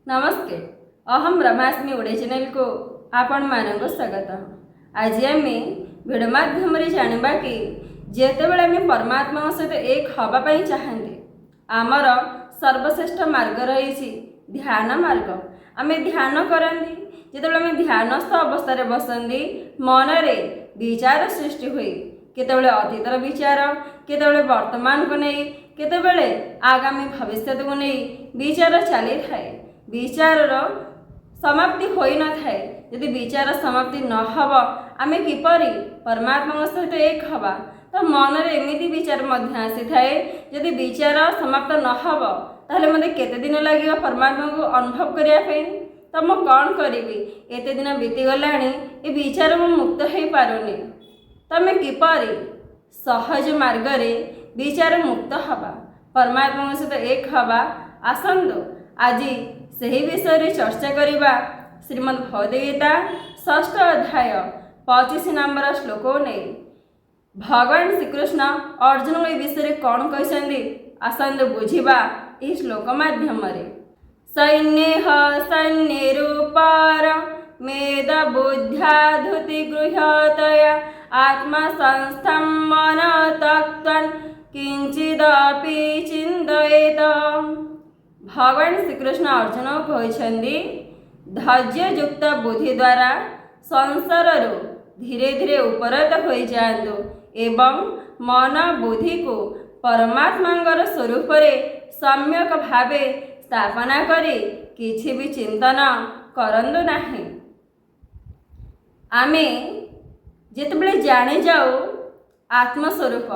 नमस्ते। अहम रमास्मि ओडे चैनल को आपण मानक स्वागत। आज आम भिडियो माध्यम जाना कि जितेबाला आम परमात्मा सहित एक हाँवाई चाहते आमर सर्वश्रेष्ठ मार्ग रही ध्यान मार्ग। आम ध्यान करती जिते आम ध्यानस्थ अवस्था बसती मनरे विचार सृष्टि हुए केतबेले अतीतर विचार केतबेले वर्तमान को नहीं केतबेले आगामी भविष्य को नहीं विचार चली थाए। विचार समाप्ति होई न थाए। यदि विचार समाप्ति न हब आमे किपरि परमात्मा सहित एक हवा तो मन रे एमिति विचार मध्य आसी थाए। यदि विचार समाप्त न हब ताहले मते केते दिन लागियो परमात्मा को अनुभव करिया पे तो मो कौन करी एते दिन बीती गलानी ए विचार मु मुक्त हो पारुनी। तमे किपरि सहज मार्ग रे विचार मुक्त हवा परमात्मा सहित एक हवा आसंदो आज सही विषय चर्चा करवा। श्रीमद् भगवद्गीता 6 अध्याय 25 नंबर श्लोक नहीं भगवान श्रीकृष्ण अर्जुन ए विषय कौन कहते आसंद बुझा यह श्लोक मध्यम सैन्य सैन्यरूपार मेद बुद्ध्या धुति गृहतया आत्मा संस्थं मन तक्तन् किंचिदपि चिंतयेत। भगवान श्रीकृष्ण अर्जुन कहते धैर्य युक्त बुद्धि द्वारा संसार धीरे धीरे उपरत हो जातु एवं मन बुद्धि को परमात्मा स्वरूप सम्यक भावे स्थापना करी किछि भी चिंतन करंदु नाही। आमे जितेबाला जाने जाऊ आत्मस्वरूप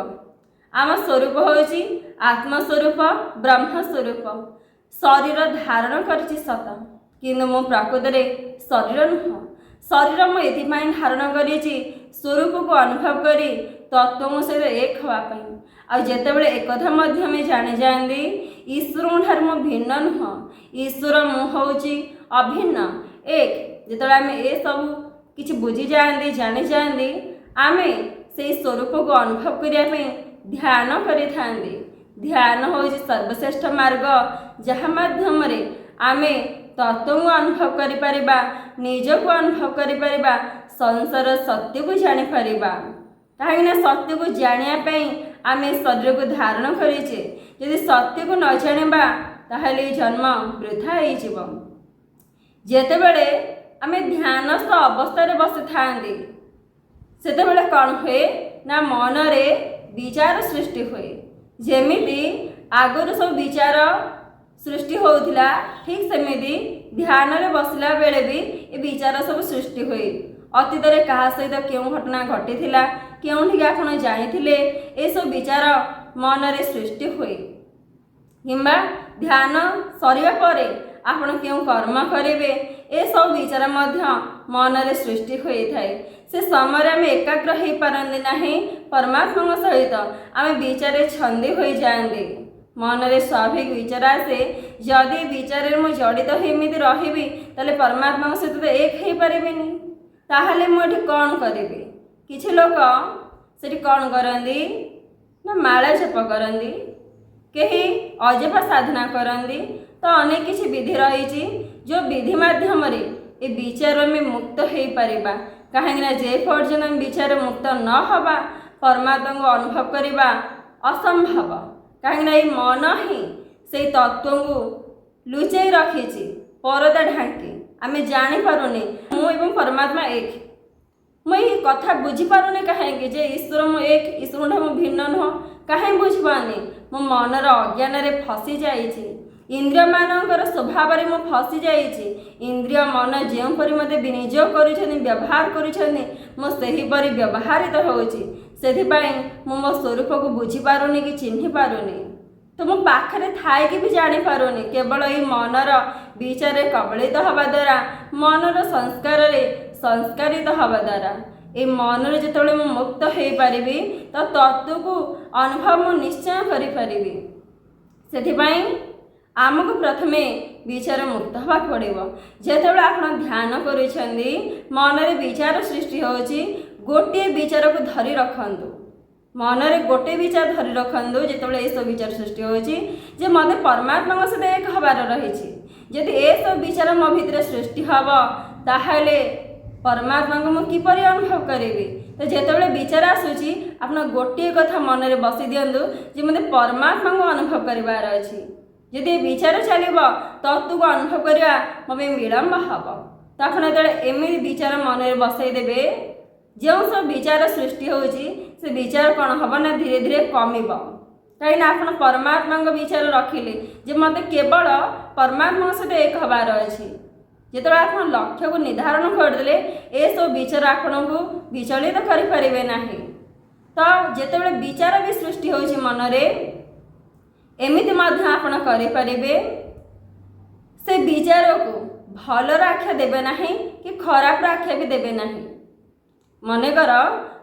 आम स्वरूप होची आत्मस्वरूप ब्रह्मस्वरूप शरीर धारण करछि सत किंतु मो प्रकृत में शरीर नुह। शरीर मुझे धारण करिछि स्वरूप को अनुभव करी तत्व सहित एक हाँवाई। आतेबले एक में जानी जाती ईश्वर ठार मु भिन्न नुह ईश्वर मु हूँ अभिन्न एक। जो आम ए सब किसी बुझी जाती जानी जाती आम से स्वरूप को अनुभव करने ध्यान करि थांती। ध्यान हूँ सर्वश्रेष्ठ मार्ग जहाँ माध्यम आमे तत्व को अनुभव करिपरिबा निज को अनुभव करिपरिबा संसार सत्य को जानीपर कहीं सत्य को जानापी आमे शरीर को धारण करेचे। यदि सत्य को न जानिबा ताहले जन्म वृथा हो। जेतेबेले आमे ध्यानस्थ अवस्था बसी थांती सेतेबेले कौन हुए ना मन रे विचार सृष्टि हुए। जेमिति आगुरी सब विचार सृष्टि होउथिला ठीक सेमिति ध्यान रे बसला बेले भी ये विचार सब सृष्टि हुए। अतीत रे कहा सहित क्यों घटना घटी थिला क्योंठी आपण जानिथिले ए सब विचार मन रे सृष्टि हुए। किंबा ध्यान सरिया परे आपण क्यों कर्म करेंगे ए सब विचार मध्य मन रे सृष्टि होई थाए। से समय आम एकाग्र हो पारती नहीं परमात्मा सहित आम विचार छंदी हो जाते मन रे स्वाभाविक विचार आसे। जदि विचार मु जड़ित होमि रही ताले परमात्मा सहित तो एक हो पारिनी ताहले मुझे कौन करी। किछि लोक से कौन करती ना माला जप करती कहीं अजपा साधना करती तो अनेक किसी विधि रही जो विधि माध्यम ये विचार में मुक्त हो पारिबा। कहीं जे पर्यटन विचार मुक्त न हवा परमात्मा को अनुभव करवा असंभव। कहीं ये मन ही से तत्व को लुचाई रखी परदा ढांकी आम जानीपारुनी मु एवं परमात्मा एक। मुझे कथा बुझीपारुनी कहीं जे ईश्वर मु एक ईश्वर ठार भिन्न नुह कहीं बुझीपानी मो मनर अज्ञान रे फसी जाइछि। इंद्रिय मानकर स्वभाव में मु फसी जाइछि। इंद्रिय मन जोपरी मत विनियोग कर व्यवहार कर व्यवहारित होछि से मो स्वरूप को बुझीपारुनी कि चिन्ह पारुनी तो मो पाखरे थाई कि भी जानीपारुनी। केवल ये मनर विचार कबलित हवा द्वारा मनर संस्कार संस्कारित हवा द्वारा ये मन जो मुक्त हो पारि तो तत्व को अनुभव मु निश्चय करि। आमको प्रथमे विचार मुक्त हवा पड़ो। जितेबाला आप ध्यान करुछंदी मन रे विचार सृष्टि होची गोटे विचार को धरी रखंतु मन रे गोटे विचार धरी रखंतु। जितेबाला ये सब विचार सृष्टि होची जे मते परमात्मा सहित एक हबार रही जदि ए सब विचार मो भितर सृष्टि हम ताहले परमात्मा को मुझे किपरि अनुभव करी। तो जितेबाला विचार आसूची आप गोटे कथा मन में बसी दिंतु जे मत परमात्मा को अनुभव करार अच्छी। जदि विचार चलो तत्व को अनुभव करवा मो विलम्ब हम तो आप एमती विचार मन में बसईदेवे जो सब विचार सृष्टि होची से विचार कौन हम ना धीरे धीरे कमिब कहीं आप परमात्मा विचार रखिले जे मत केवल परमात्मा सहित एक हबार अच्छी। जो आप लक्ष्य को निर्धारण करदे ए सब विचार आपन को विचलित करें ना। तो जिते विचार भी सृष्टि होची मन में एमती आपन करें से विचार को भलर आख्या देवे ना कि खराब आख्या भी देवे ना। मनकर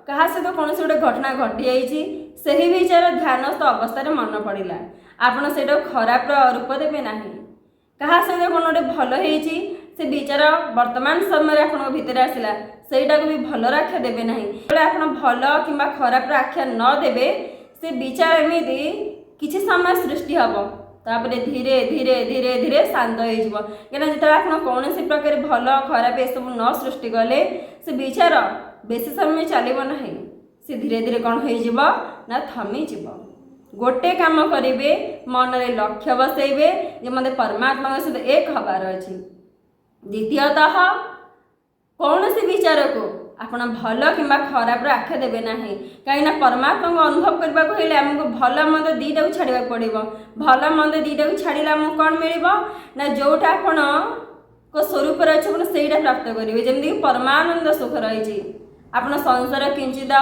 क्या सहित कौन गोटे घटना घटी जाइए से ही विचार ध्यानस्थ अवस्था मन पड़ा आपड़ से खराब रूप देवे ना। क्या सहित कौन गोटे भल होती से विचार वर्तमान समय आप भितर आसला सेटा को भी भलर आख्या देवे ना। आप भल कि खराब आख्या न देवे से विचार एमती किसी समय सृष्टि हम तापर धीरे धीरे धीरे धीरे शांत हो कहीं जो आप कौन प्रकार भल खराब ये सब न सृष्टि कले से विचार बेसी समय चलो ना से धीरे धीरे कौन हो थमीज। गोटे काम करेंगे मन में लक्ष्य बसइबे जे मत परमात्मा सहित एक हबार अच्छी। द्वितीयतः कौन सी विचार को आपण भल कि खराब आख्या देवे ना कहीं परमात्मा को अनुभव करने को हेले आमको भल मंद दीटा को छाड़ा पड़ो। भल मंद दीटा को छाड़ा आमको कौन मिल ना जोटा आपण को स्वरूप अच्छे से प्राप्त करेंगे जमीक परमानंद सुख रही। आप संसार किंचित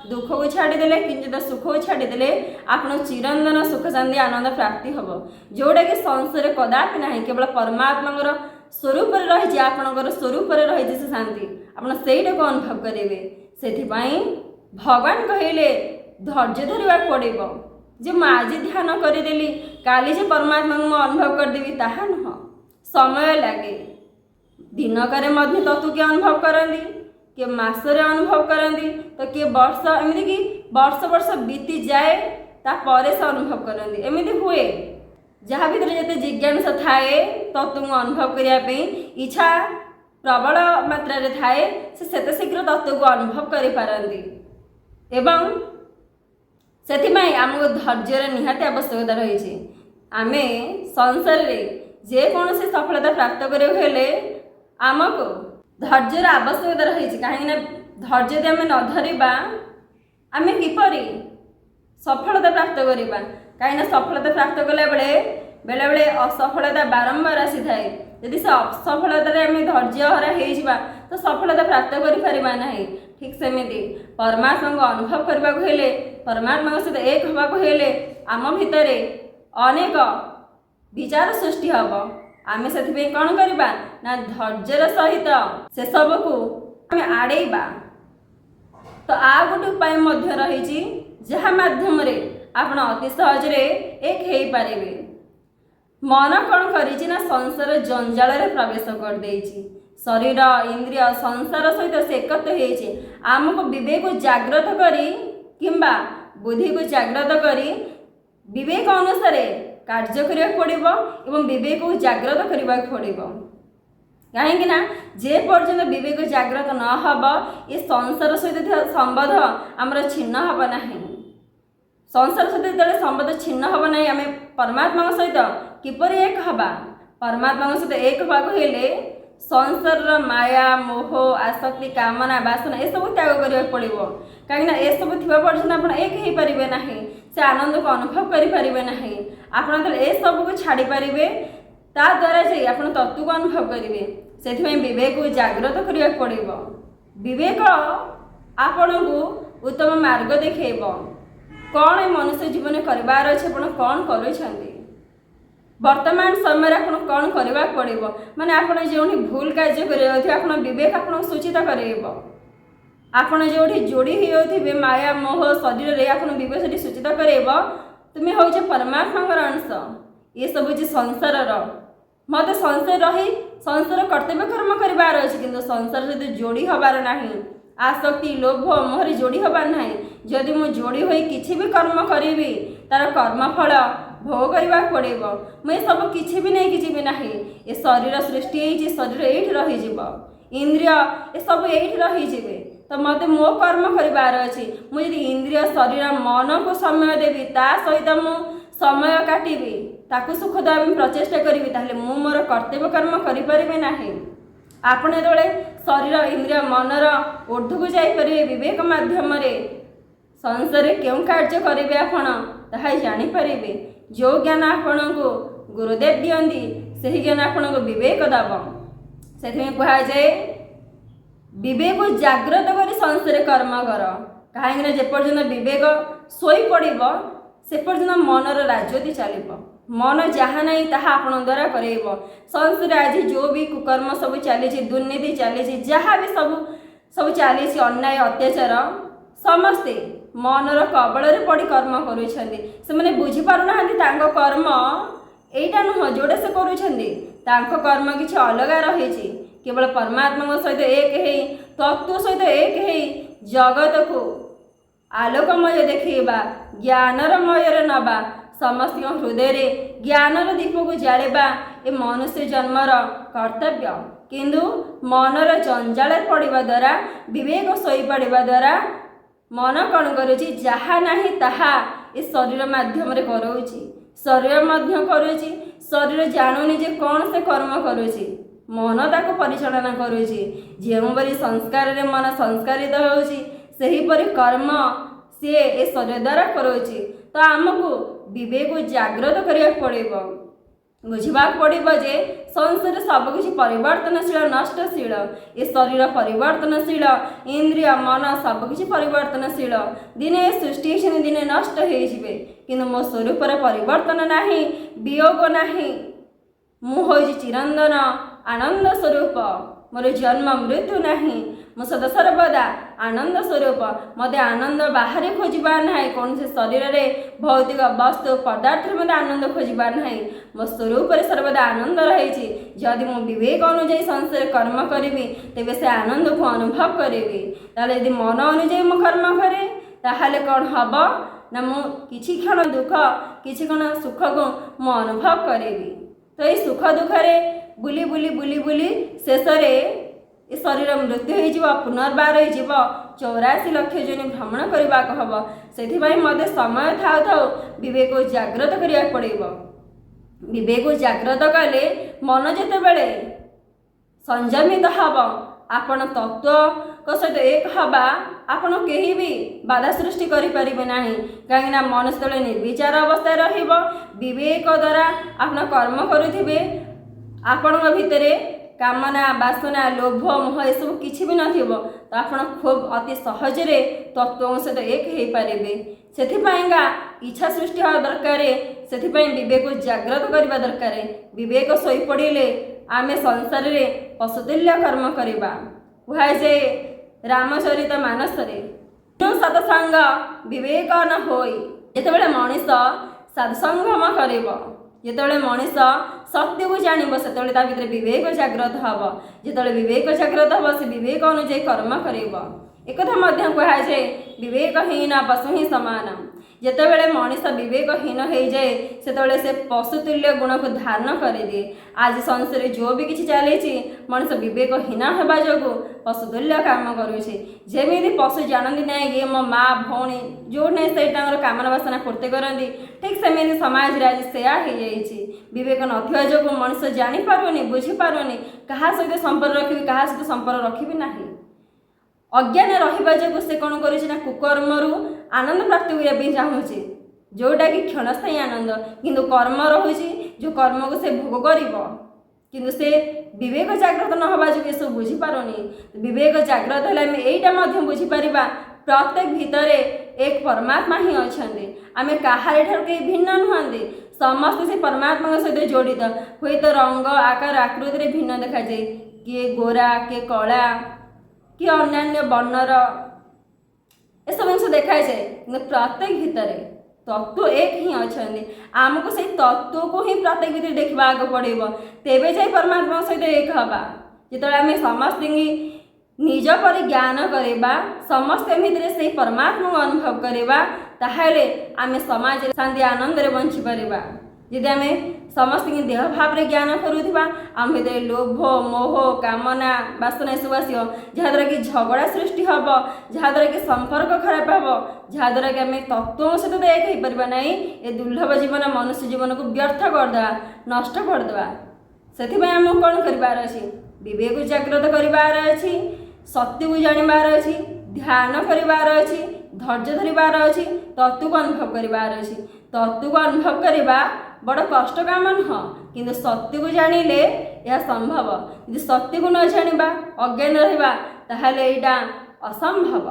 दुख को छाड़देले किंचित सुख को छाड़देले आप चिरंदन सुख शांति आनंद प्राप्ति हम जोटा कि संसार कदापि ना केवल परमात्मा स्वरूप रही आपणकर स्वरूप रही से शांति आप सहीटा को अनुभव करेंगे। से भगवान कहले धैर्य धरवा पड़ो जे आज ध्यान करदेली काली जे परमात्मा को अनुभव करदेवी ताहा नुह समय लगे। दिनकर तत्व किए अनुभव करती किए मसरे अनुभव करती तो किए वर्ष एमती कि वर्ष वर्ष बीती जाए तापर से अनुभव करती एमती हुए जहाँ भीतर जिते जिज्ञासा थाए तत्व को अनुभव करने इच्छा प्रबल मात्रा थाए से शीघ्र तत्व को अनुभव करपारती एवं से आमको धैर्यर निहाती आवश्यकता रही। आम संसार में जेकोसी सफलता प्राप्त करें आमको धैर्यर आवश्यकता रही कहीं धैर्य यदि आम न धरवा आम किपरि सफलता प्राप्त करवा कहीं सफलता प्राप्त कला बेले बेले बेले असफलता बारंबार आसी थाए यदि से असफलतार आम धैर्य हरा हो तो सफलता प्राप्त करें ना। ठीक सेमती परमात्मा को अनुभव करने को हेले परमात्मा सहित एक हवा को हेले आम भितर अनेक विचार सृष्टि हम आम से कौन करवा ना धैर्यर सहित से सब को आड़ेबा। तो आ गोटे उपाय रही जहाँ मध्यम आप अति सहजरे एक हो पारे। मन कौन करी ना संसार जंजाल प्रवेश कर देछि शरीर इंद्रिय संसार सहित से एकत्र आमको विवेक को जागृत करी किंबा बुद्धि को जागृत करी विवेक अनुसार कार्य करिया पड़िबो एवं विवेक को जागृत करने पड़िबो। कहीं जे पर्यंत विवेक जागृत न हब ये संसार सहित संबंध आमर छिन्न हब ना। संसार सहित जो संबंध छिन्न हब ना आम परमात्मा सहित किपरि एक हवा परमात्मा सहित एक हवा हेले संसार माया मोह आसक्ति कामना बासना ये सब त्याग करने पड़ो कहीं ये सब थी पर्यटन आप एक हो पारे ना से आनंद को अनुभव करें ना आप सब को छाड़ी पारे ता द्वारा जा आप तत्व को अनुभव करेंगे से विवेक को जागृत करने पड़ो। विवेक आपण को उत्तम मार्ग देखेब कौन मनुष्य जीवन करार अच्छे कौन कर वर्तमान समय आप कौन करने पड़ो माने आप जो भूल कार्य कर विवेक आप सूचित करेब आपड़ जो जोड़ी हो माया मोह शरीर में आप विवेक से सूचित करेब तुम्हें हूँ परमात्मा अंश ये सब हूँ संसार मत संसार रही संसार कर्तव्य कर्म करार अच्छे कि संसार सहित जोड़ी हबार ना आसक्ति लोभ मोहरी जोड़ी हबार ना जदि मु जोड़ी हो किसी भी कर्म करी तार कर्मफल भोग करवा पड़ेबो। मुझे सब किछि भी नहीं कि जीवी नाही। ए शरीर सृष्टि होइछि, शरीर एठी रहि जीवो, इंद्रिय ए सब एठी रहि जीवे। तो मते मो कर्म करिवार अछि। मु यदि इंद्रिय शरीर मन को समय देवी, ता सहित मु समय काटिबी, ताकू सुख देवा प्रचेष्टा करी, ताहले मु मोर कर्तव्य कर्म करि परिबे नाही। आपण जेतबेले शरीर इंद्रिय मनर ऊर्ध्वକୁ जाइपारे विवेक माध्यम संसार केउं कार्य करेंगे आपण ताहा जानीपारे। जो ज्ञान आपण को गुरुदेव दियंती से ज्ञान आपण को विवेक दब। से कहुए विवेक जाग्रत कर संसार कर्म कर, कहीं जेपर्यंत विवेक शोई पड़ब से पर्यंत मनर राजती चलो। मन जहाँ नहीं ताहा आपण द्वारा करेब। संसार आज जो भी कुकर्म सब चली, दुर्नीति चली, जहाँ भी सब चली, अन्याय अत्याचार, समस्ते मनर कबल पड़ी कर्म कर बुझीपार कर्म एटा नुह जोड़ा से कर कर्म किसी अलग रही। केवल परमात्मा सहित एक तत्व सहित एक जगत को आलोकमय देखा, ज्ञानर मयर नवा, समस्त हृदय ज्ञानर दीप को जाड़ा ए मनुष्य जन्मर कर्तव्य। किंतु मनर जंजाल पड़ा द्वारा, विवेक शोई पड़ा द्वारा मन कौन करुच्ची, जहाँ नहीं ताहा ए शरीर माध्यम करोची, शरीर मध्य करुच्ची। शरीर जानूनी जे कौन से कर्म करुच्ची, मन ताको परिचालना करुच्ची। जेपरी संस्कार रे मन संस्कारित होउची, सेहीपरि कर्म सी ए शरीर द्वारा करोची। तो आमको विवेक जाग्रत करिया पड़ेबो, बुझा पड़ो जे संसार सबकि परिवर्तनशील नष्टशील। ए शरीर परिवर्तनशील, इंद्रिय मन सबकि परिवर्तनशील। दिने सृष्टि दिने नष्ट होइजिबे, किंतु मो स्वरूपर परिवर्तन नाही, वियोग नाही। मु होइछि चिरंतन आनंद स्वरूप, मोर जन्म मृत्यु नाही। मो सदा सर्वदा आनंद स्वरूप। मते आनंद बाहर खोजबार ना, कौन से शरीर में भौतिक वस्तु पदार्थ में आनंद खोजबार ना। मो स्वरूप सर्वदा आनंद रही। जदि मु विवेक अनुजाई संसार कर्म करी, तेबे से आनंद को अनुभव करी। यदि मन अनुजाई मु कर्म करे, ताहले कौन हम ना, मु किछि क्षण दुख किछि क्षण सुख को मु अनुभव करी। तो ये सुख दुखरे बुली बुली बुली बुली शेष ए शरीर मृत्यु हो, पुनर्बार हो, 84 लाख जन भ्रमण करने को हम। से मत समय थाउ थाउ विवेक जाग्रत करिया पड़ेबो। विवेक जाग्रत कले मन जेतेबेले संयमित हब, आपण तत्व सहित एक हवा, आपण केही भी बाधा सृष्टि करि परिबे नाही। कहीं मन से निर्विचार अवस्था रहिबो, विवेक द्वारा आपण कर्म करुथिबे। आपण भितरे कामना वासना लोभ मोह ये सब किसी भी नथिबो, तो आपण खूब अति सहजरे तत्व सहित एक हो पारे। से इच्छा सृष्टि हवा दरकार, से विवेक जाग्रत करने दरकार। विवेक शोई पड़े आम संसार में पशुतुल्य कर्म करवा। कहुए रामचरित मानस सत्संग विवेक न होई। जितेबाला मनीष सत्संगम कर, जितेबाला मनीष सत्य को जान से भीतर विवेक जाग्रत हम। जिते विवेक जाग्रत हम, से विवेक अनुजाई कर्म कर। एक कहुए विवेकहीन पशु ही सामान। जितेबाला मनीष विवेकहीन हो जाए, से पशुतुल्य गुण को धारण कर दिए। आज संसार जो भी किसी चली, मनीष विवेकहीन होगा जो पशुतुल्य काम करुँचे। पशु जानती ना ये मो माँ भौणी जो नहीं से कामना वासना पूर्ति करती, ठीक सेमती समाज आज सेया हो जाइए। विवेक नथिबा जो मनीष जानीपारुनी, बुझीपारुनी, क्या सहित संपर्क रखी, क्या सहित संपर्क रखी ना। अज्ञान रहिबा जो से कौन कर कुकर्मरु आनंद प्राप्त करने चाहूँचे, जोटा कि क्षणस्थायी आनंद। किंतु कर्म रही जो कर्म को से भोग कर, किंतु से विवेक जाग्रत न हवा जो ये सब बुझीपारुनी। विवेक जाग्रत है यहीटा बुझीपर प्रत्येक भितर एक परमात्मा ही अच्छा। आम कहार कहीं भिन्न नुहति, समस्त से परमात्मा सहित जड़ित। हुए तो रंग आकार आकृति भिन्न देखा जाए, किए गोरा किए कला कि अन्य वर्णर ये सब जिन देखा जाए, प्रत्येक भितर तत्व एक ही अच्छा। आमको से तत्व को ही प्रत्येक भितर देखा पड़ो, तेबे जाए परमात्मा सहित एक हवा। जिते आम समस्त निज पर ज्ञान करवा, समस्त भितर से परमात्मा को अनुभव करवा, ताहले आमे समाज रे शांति आनंद रे बंची परिबा। यदि आमे समस्त देह भाव रे ज्ञान करूथिबा आम भीतर लोभ मोह कामना वासना सब आसियो जहाद्वारा कि झगड़ा सृष्टि हम जहाद्वारा कि संपर्क खराब हम जहाद्वारा कि आम तत्व सहित एक हो पार ना ये दुर्लभ जीवन मनुष्य जीवन को व्यर्थ करदे नष्ट करदे। से आम कौन करार अच्छी विवेक जागृत करार अच्छी सत्य को जानबार अच्छी ध्यान करार अच्छी धैर्य धरबार अच्छी तत्व को अनुभव करार अच्छी। तत्व को अनुभव करवा बड़ कष्ट काम नुह कि सत्य को जानिले यह संभव। यदि सत्य को न जानिबा अज्ञान रहिबा ताहले एटा असंभव।